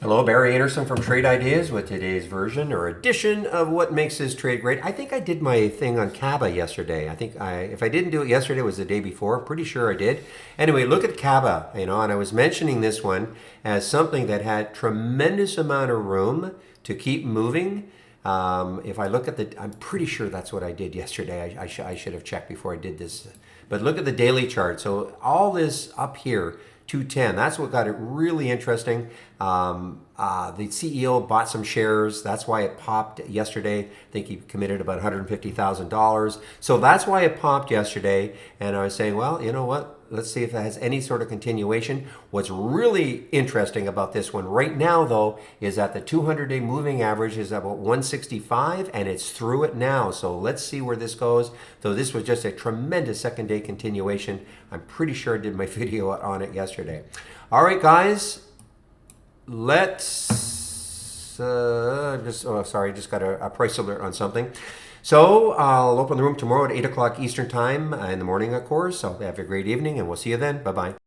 Hello, Barry Anderson from Trade Ideas with today's version or edition of What Makes This Trade Great. I think I did my thing on Kaba yesterday. If I didn't do it yesterday, it was the day before. Pretty sure I did. Anyway, look at Kaba, and I was mentioning this one as something that had tremendous amount of room to keep moving. If I look at I'm pretty sure that's what I did yesterday. I should have checked before I did this. But look at the daily chart. So all this up here, 210. That's what got it really interesting. The CEO bought some shares. That's why it popped yesterday. I think he committed about $150,000. So that's why it popped yesterday. And I was saying, well, you know what? Let's see if it has any sort of continuation. What's really interesting about this one right now, though, is that the 200-day moving average is about 165, and it's through it now. So let's see where this goes. Though this was just a tremendous second-day continuation. I'm pretty sure I did my video on it yesterday. All right, guys. Let's just got a price alert on something. So I'll open the room tomorrow at 8 o'clock Eastern Time in the morning, of course. So have a great evening, and we'll see you then. Bye-bye.